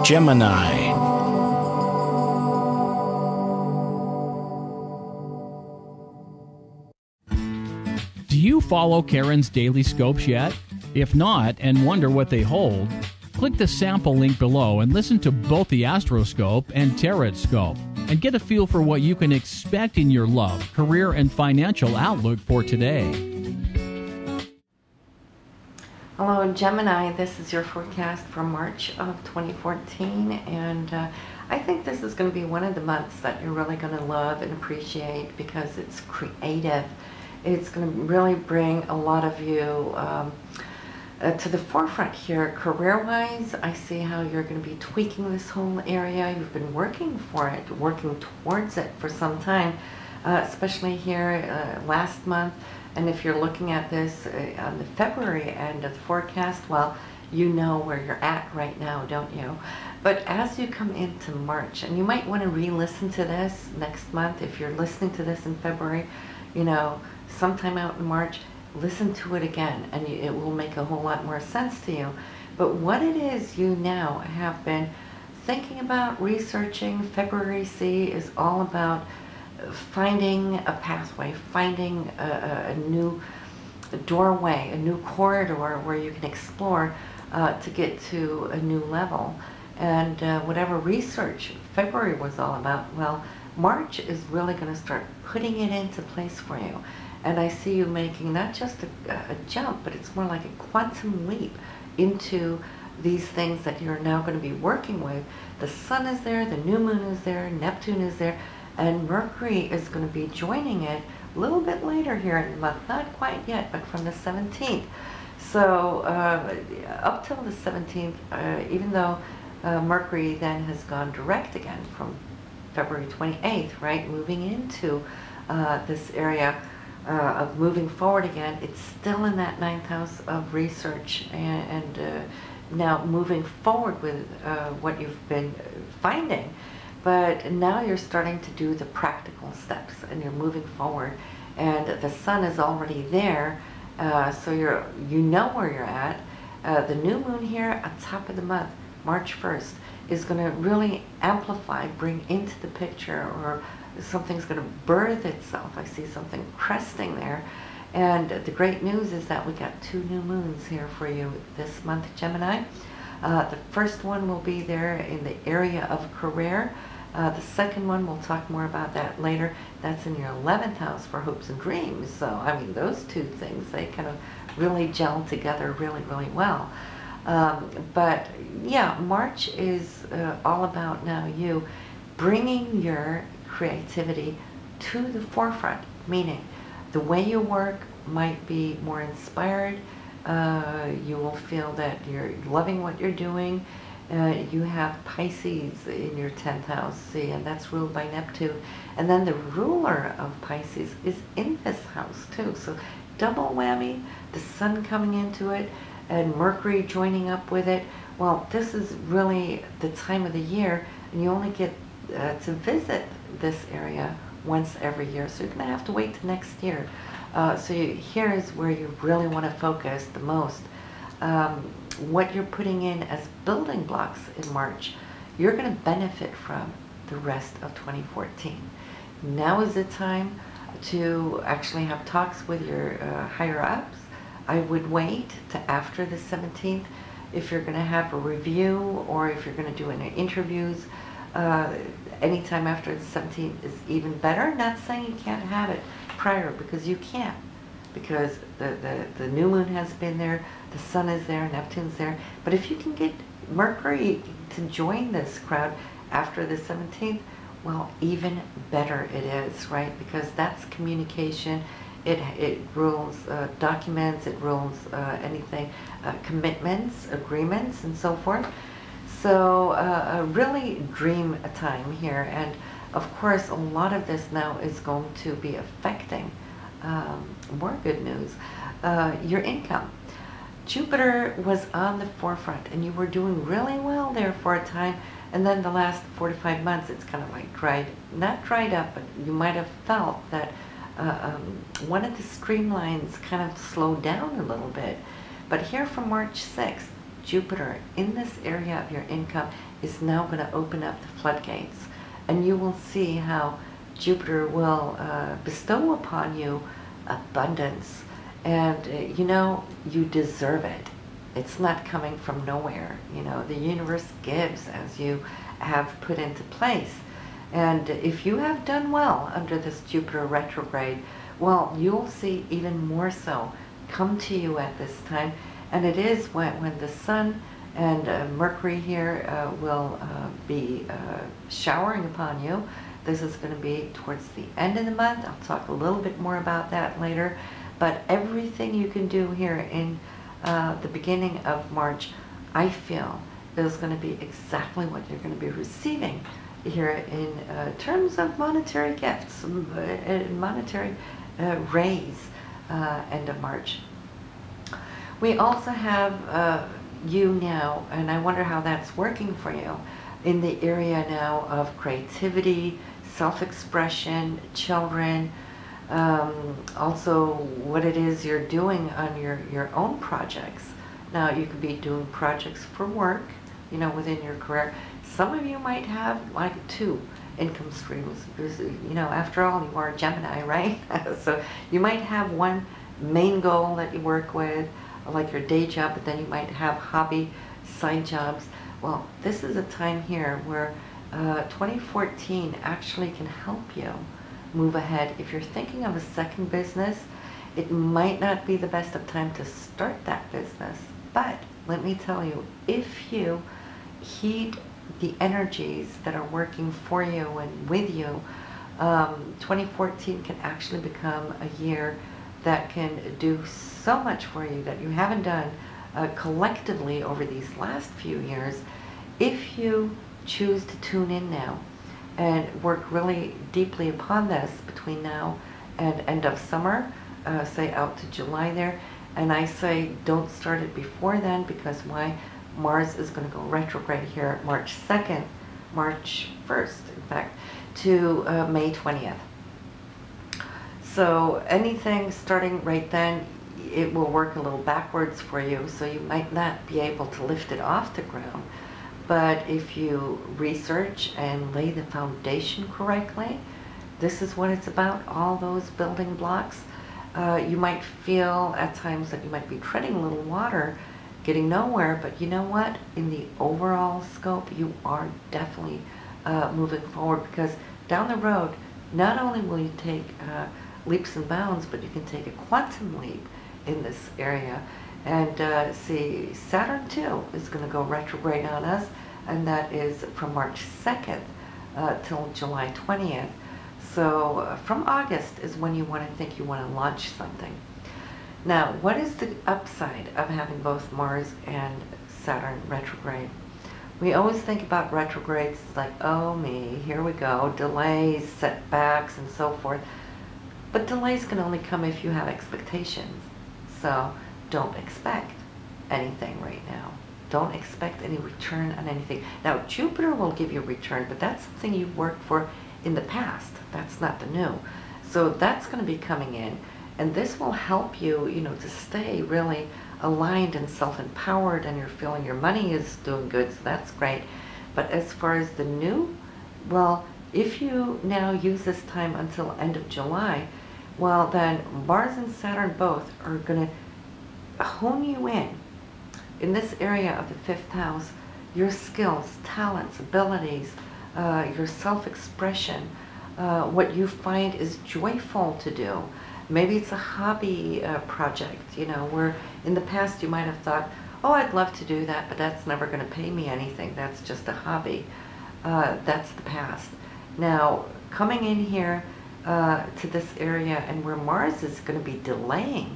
Gemini. Do you follow Karen's daily scopes yet? If not, and wonder what they hold, click the sample link below and listen to both the Astro scope and Tarot scope, and get a feel for what you can expect in your love, career, and financial outlook for today. Hello Gemini, this is your forecast for March of 2014, and I think this is going to be one of the months that you're really going to love and appreciate because it's creative. It's going to really bring a lot of you to the forefront here. Career-wise, I see how you're going to be tweaking this whole area. You've been working for it, working towards it for some time, especially here last month. And if you're looking at this on the February end of the forecast, well, you know where you're at right now, don't you? But as you come into March, and you might want to re-listen to this next month, if you're listening to this in February, you know, sometime out in March, listen to it again, and it will make a whole lot more sense to you. But what it is you now have been thinking about, researching, February C is all about finding a pathway, finding a new doorway, a new corridor where you can explore to get to a new level. And whatever research February was all about, well, March is really going to start putting it into place for you. And I see you making not just a jump, but it's more like a quantum leap into these things that you're now going to be working with. The sun is there, the new moon is there, Neptune is there, and Mercury is going to be joining it a little bit later here in the month. Not quite yet, but from the 17th. So up till the 17th, even though Mercury then has gone direct again from February 28th, right, moving into this area of moving forward again, it's still in that 9th house of research and now moving forward with what you've been finding. But now you're starting to do the practical steps and you're moving forward, and the sun is already there, so you know where you're at. The new moon here at top of the month, March 1st, is going to really amplify, bring into the picture, or something's going to birth itself. I see something cresting there. And the great news is that we got 2 new moons here for you this month, Gemini. The first one will be there in the area of career. The second one, we'll talk more about that later. That's in your 11th house for hopes and dreams. So, I mean, those two things, they kind of really gel together really, really well. But yeah, March is all about now you bringing your creativity to the forefront, meaning the way you work might be more inspired. You will feel that you're loving what you're doing. You have Pisces in your 10th house, see, and that's ruled by Neptune. And then the ruler of Pisces is in this house too. So double whammy, the sun coming into it and Mercury joining up with it. Well, this is really the time of the year, and you only get to visit this area once every year. So you're going to have to wait till next year. Here is where you really want to focus the most. What you're putting in as building blocks in March, you're going to benefit from the rest of 2014. Now is the time to actually have talks with your higher ups. I would wait to after the 17th if you're going to have a review or if you're going to do any interviews. Anytime after the 17th is even better. Not saying you can't have it prior, because you can, because the new moon has been there, the sun is there, Neptune's there. But if you can get Mercury to join this crowd after the 17th, well, even better it is, right? Because that's communication. It rules documents, it rules anything, commitments, agreements, and so forth. So really dream a time here. And of course, a lot of this now is going to be affecting, more good news, your income. Jupiter was on the forefront and you were doing really well there for a time, and then the last 4 to 5 months it's kind of like not dried up, but you might have felt that one of the streamlines kind of slowed down a little bit. But here from March 6th, Jupiter in this area of your income is now going to open up the floodgates. And you will see how Jupiter will bestow upon you abundance. And, you deserve it. It's not coming from nowhere. The universe gives as you have put into place. And if you have done well under this Jupiter retrograde, well, you'll see even more so come to you at this time. And it is when the Sun and Mercury here will be showering upon you. This is going to be towards the end of the month. I'll talk a little bit more about that later. But everything you can do here in the beginning of March, I feel, is going to be exactly what you're going to be receiving here in terms of monetary gifts, monetary raise end of March. We also have you now, and I wonder how that's working for you, in the area now of creativity, self-expression, children, also what it is you're doing on your own projects. Now, you could be doing projects for work, within your career. Some of you might have like 2 income streams because, after all, you are a Gemini, right? So you might have one main goal that you work with, like your day job, but then you might have hobby side jobs. Well, this is a time here where 2014 actually can help you move ahead. If you're thinking of a second business, it might not be the best of time to start that business. But let me tell you, if you heed the energies that are working for you and with you, 2014 can actually become a year that can do so much for you that you haven't done collectively over these last few years, if you choose to tune in now and work really deeply upon this between now and end of summer, say out to July there. And I say don't start it before then, because why? Mars is going to go retrograde here March 2nd, March 1st, in fact, to May 20th. So anything starting right then, it will work a little backwards for you, so you might not be able to lift it off the ground. But if you research and lay the foundation correctly, this is what it's about, all those building blocks. You might feel at times that you might be treading a little water, getting nowhere, but you know what? In the overall scope, you are definitely moving forward, because down the road, not only will you take leaps and bounds, but you can take a quantum leap in this area. And see, Saturn too is going to go retrograde on us, and that is from March 2nd till July 20th. So from August is when you want to think you want to launch something. Now, what is the upside of having both Mars and Saturn retrograde? We always think about retrogrades, it's like, oh me, here we go, delays, setbacks, and so forth. But delays can only come if you have expectations. So don't expect anything right now. Don't expect any return on anything. Now, Jupiter will give you a return, but that's something you worked for in the past. That's not the new. So that's going to be coming in. And this will help you, to stay really aligned and self-empowered, and you're feeling your money is doing good, so that's great. But as far as the new, well, if you now use this time until end of July, well, then Mars and Saturn both are going to hone you in this area of the 5th house, your skills, talents, abilities, your self-expression, what you find is joyful to do. Maybe it's a hobby project, where in the past you might have thought, oh, I'd love to do that, but that's never going to pay me anything. That's just a hobby. That's the past. Now, coming in here to this area, and where Mars is going to be delaying,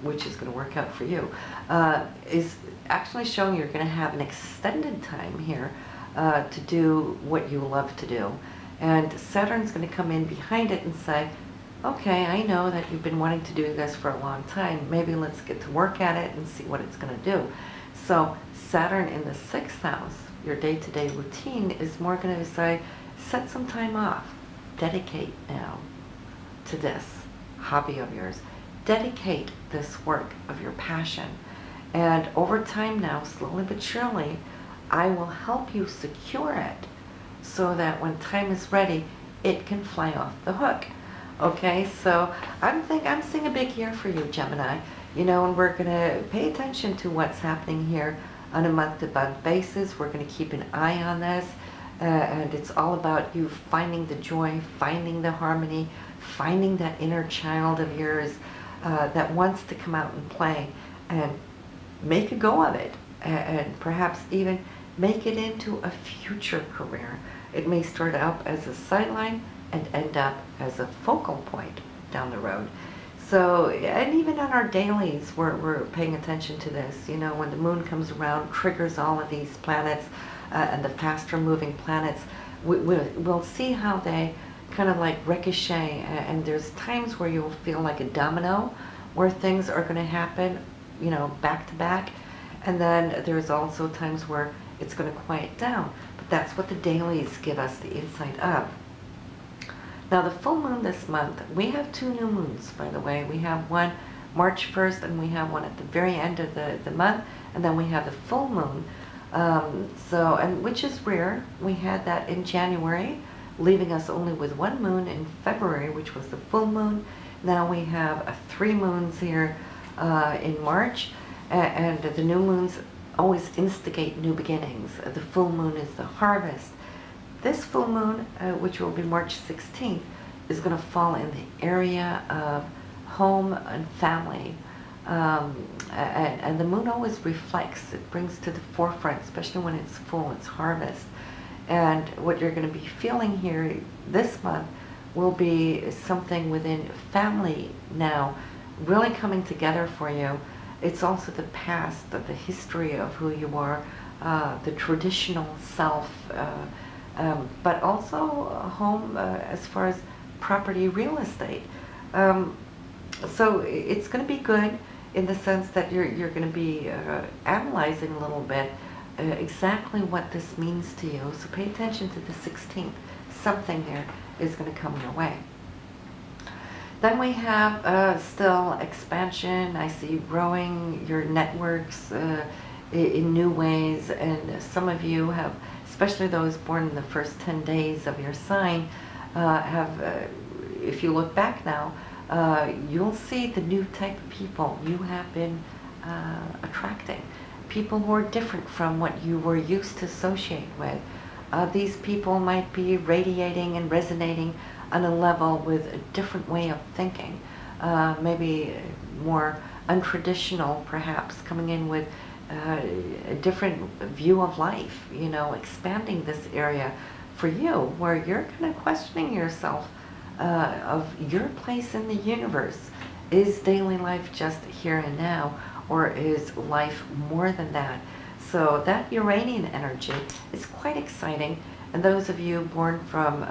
which is going to work out for you, is actually showing you're going to have an extended time here to do what you love to do. And Saturn's going to come in behind it and say, okay, I know that you've been wanting to do this for a long time. Maybe let's get to work at it and see what it's going to do. So Saturn in the 6th house, your day-to-day routine, is more going to say, set some time off. Dedicate now to this hobby of yours. dedicate this work of your passion. And over time now, slowly but surely, I will help you secure it so that when time is ready, it can fly off the hook. Okay, so I'm seeing a big year for you, Gemini. You know, and we're going to pay attention to what's happening here on a month-to-month basis. We're going to keep an eye on this. And it's all about you finding the joy, finding the harmony, finding that inner child of yours that wants to come out and play and make a go of it, and perhaps even make it into a future career. It may start out as a sideline and end up as a focal point down the road. So, and even on our dailies, we're paying attention to this. You know, when the moon comes around, triggers all of these planets, and the faster moving planets, we'll see how they kind of like ricochet, and there's times where you'll feel like a domino, where things are going to happen, you know, back to back, and then there's also times where it's going to quiet down. But that's what the dailies give us the insight of. Now the full moon this month, we have 2 new moons, by the way. We have one March 1st, and we have one at the very end of the month, and then we have the full moon. And which is rare. We had that in January, leaving us only with 1 moon in February, which was the full moon. Now we have 3 moons here in March, and the new moons always instigate new beginnings. The full moon is the harvest. This full moon, which will be March 16th, is going to fall in the area of home and family. And the moon always reflects, it brings to the forefront, especially when it's full, it's harvest. And what you're going to be feeling here this month will be something within family now, really coming together for you. It's also the past, the history of who you are, the traditional self, but also home as far as property, real estate. So it's going to be good in the sense that you're going to be analyzing a little bit exactly what this means to you. So pay attention to the 16th. Something there is going to come your way. Then we have still expansion. I see you growing your networks in new ways, and some of you have, especially those born in the first 10 days of your sign, have, if you look back now, you'll see the new type of people you have been attracting. People who are different from what you were used to associate with. These people might be radiating and resonating on a level with a different way of thinking, maybe more untraditional perhaps, coming in with a different view of life, you know, expanding this area for you, where you're kind of questioning yourself of your place in the universe. Is daily life just here and now, or is life more than that? So that Uranian energy is quite exciting, and those of you born from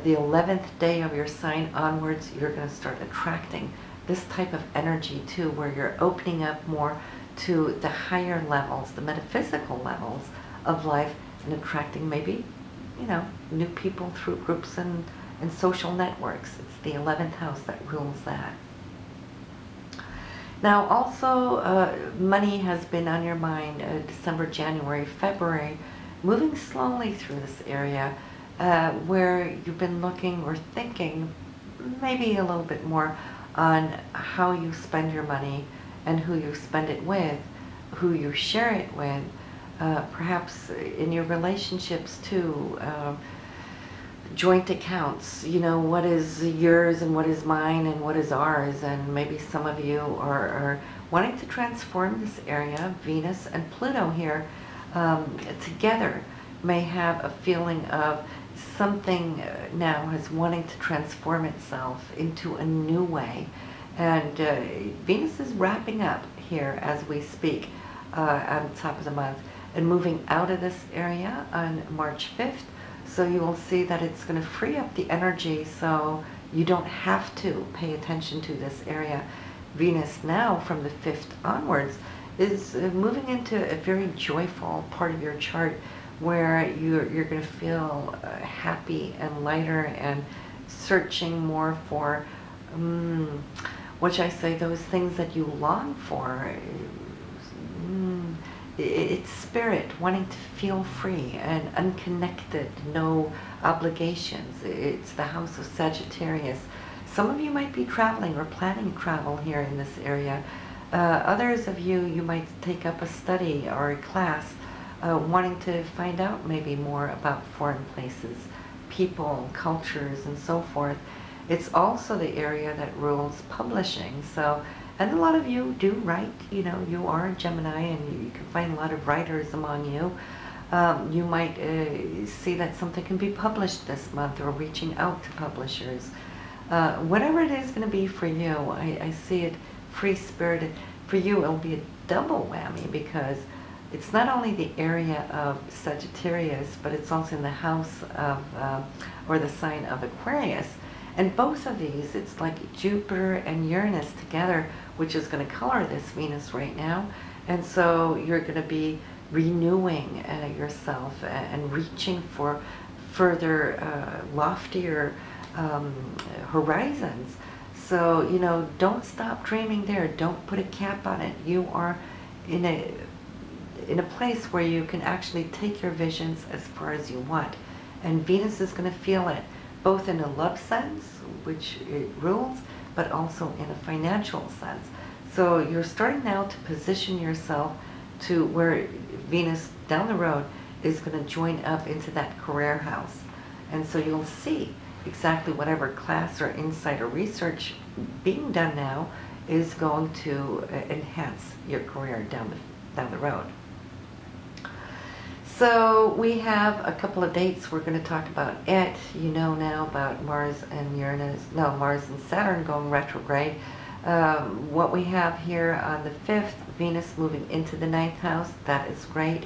the 11th day of your sign onwards, you're going to start attracting this type of energy too, where you're opening up more to the higher levels, the metaphysical levels of life, and attracting maybe, you know, new people through groups and social networks. It's the 11th house that rules that. Now also, money has been on your mind December, January, February, moving slowly through this area where you've been looking or thinking maybe a little bit more on how you spend your money and who you spend it with, who you share it with, perhaps in your relationships too. Joint accounts, you know, what is yours and what is mine and what is ours, and maybe some of you are wanting to transform this area. Venus and Pluto here together may have a feeling of something now is wanting to transform itself into a new way, and Venus is wrapping up here as we speak on top of the month and moving out of this area on March 5th. So you will see that it's going to free up the energy, so you don't have to pay attention to this area. Venus now, from the 5th onwards, is moving into a very joyful part of your chart where you're going to feel happy and lighter and searching more for what should I say, those things that you long for. It's spirit wanting to feel free and unconnected, no obligations. It's the house of Sagittarius. Some of you might be traveling or planning travel here in this area. Others of you, you might take up a study or a class wanting to find out maybe more about foreign places, people, cultures, and so forth. It's also the area that rules publishing. So, and a lot of you do write, you know, you are a Gemini, and you can find a lot of writers among you. You might see that something can be published this month, or reaching out to publishers. Whatever it is going to be for you, I see it free-spirited. For you, it'll be a double whammy, because it's not only the area of Sagittarius, but it's also in the house of, or the sign of Aquarius. And both of these, it's like Jupiter and Uranus together, which is going to color this Venus right now. And so you're going to be renewing yourself and reaching for further, loftier horizons. So, you know, don't stop dreaming there. Don't put a cap on it. You are in a place where you can actually take your visions as far as you want. And Venus is going to feel it, both in a love sense, which it rules, but also in a financial sense. So you're starting now to position yourself to where Venus down the road is going to join up into that career house. And so you'll see exactly whatever class or insight or research being done now is going to enhance your career down the road. So we have a couple of dates. We're going to talk about it. You know now about Mars and Mars and Saturn going retrograde. What we have here on the 5th, Venus moving into the 9th house. That is great.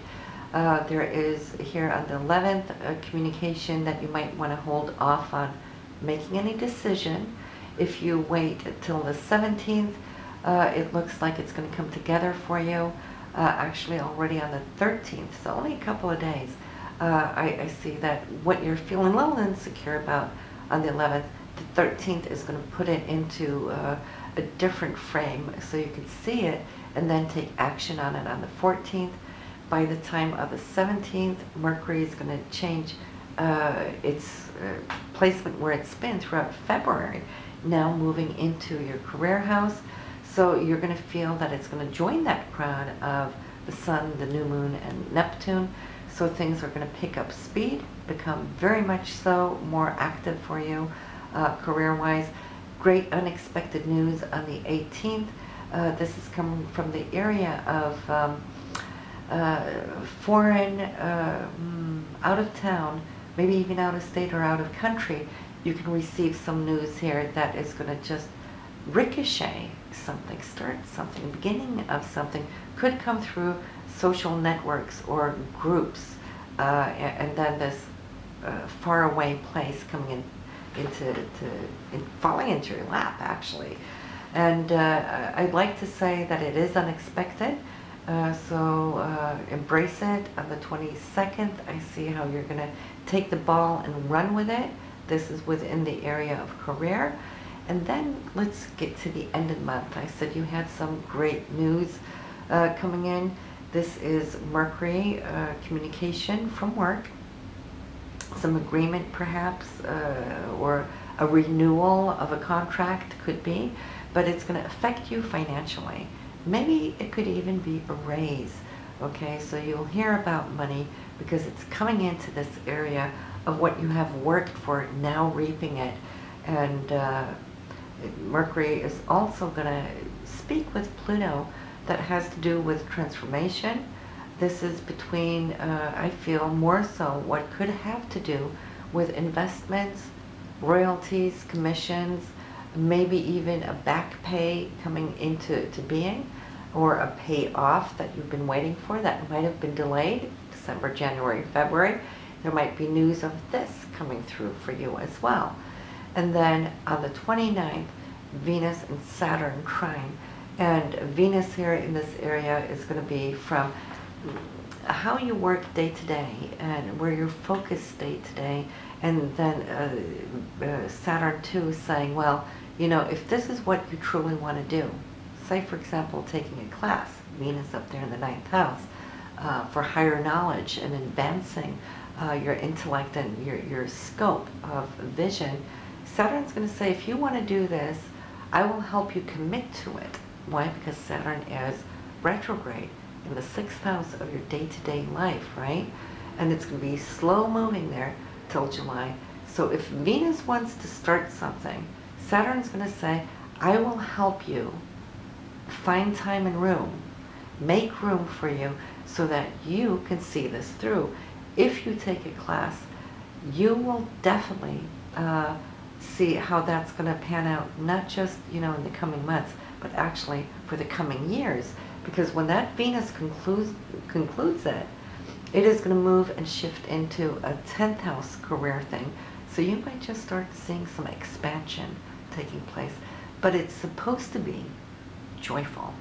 There is here on the 11th a communication that you might want to hold off on making any decision. If you wait till the 17th, it looks like it's going to come together for you. Actually already on the 13th, so only a couple of days. I see that what you're feeling a little insecure about on the 11th, the 13th is going to put it into a different frame so you can see it and then take action on it on the 14th. By the time of the 17th, Mercury is going to change its placement where it's been throughout February, now moving into your career house. So you're going to feel that it's going to join that crowd of the Sun, the new moon, and Neptune. So things are going to pick up speed, become very much so more active for you career-wise. Great unexpected news on the 18th. This is coming from the area of foreign, out of town, maybe even out of state or out of country. You can receive some news here that is going to just ricochet something, start something, beginning of something, could come through social networks or groups, and then this faraway place coming falling into your lap, actually. And I'd like to say that it is unexpected, so embrace it. On the 22nd, I see how you're going to take the ball and run with it. This is within the area of career. And then let's get to the end of the month. I said you had some great news coming in. This is Mercury, communication from work, some agreement perhaps, or a renewal of a contract could be, but it's going to affect you financially. Maybe it could even be a raise. Okay, so you'll hear about money because it's coming into this area of what you have worked for, now reaping it. And Mercury is also going to speak with Pluto that has to do with transformation. This is between, I feel more so, what could have to do with investments, royalties, commissions, maybe even a back pay coming into being, or a payoff that you've been waiting for that might have been delayed, December, January, February. There might be news of this coming through for you as well. And then on the 29th, Venus and Saturn trine. And Venus here in this area is going to be from how you work day to day and where you're focused day to day. And then Saturn too saying, well, You know, if this is what you truly want to do, say for example taking a class, Venus up there in the ninth house, for higher knowledge and advancing your intellect and your scope of vision, Saturn's going to say, if you want to do this, I will help you commit to it. Why? Because Saturn is retrograde in the sixth house of your day-to-day life, right? And it's going to be slow moving there till July. So if Venus wants to start something, Saturn's going to say, I will help you find time and room, make room for you so that you can see this through. If you take a class, you will definitely see how that's going to pan out, not just, you know, in the coming months, but actually for the coming years. Because when that Venus concludes it, it is going to move and shift into a 10th house career thing. So you might just start seeing some expansion taking place. But it's supposed to be joyful.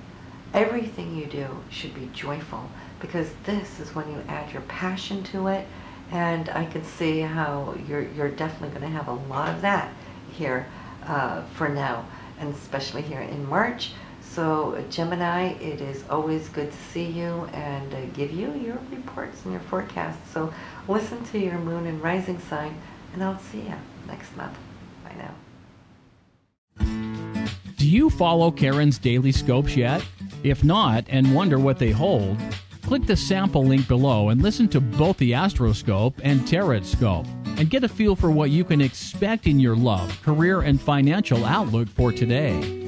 Everything you do should be joyful, because this is when you add your passion to it. And I can see how you're definitely going to have a lot of that here for now, and especially here in March. So Gemini, it is always good to see you and give you your reports and your forecasts. So listen to your moon and rising sign, and I'll see you next month. Bye now. Do you follow Karen's daily scopes yet? If not, and wonder what they hold, click the sample link below and listen to both the Astro Scope and Tarot Scope, and get a feel for what you can expect in your love, career, and financial outlook for today.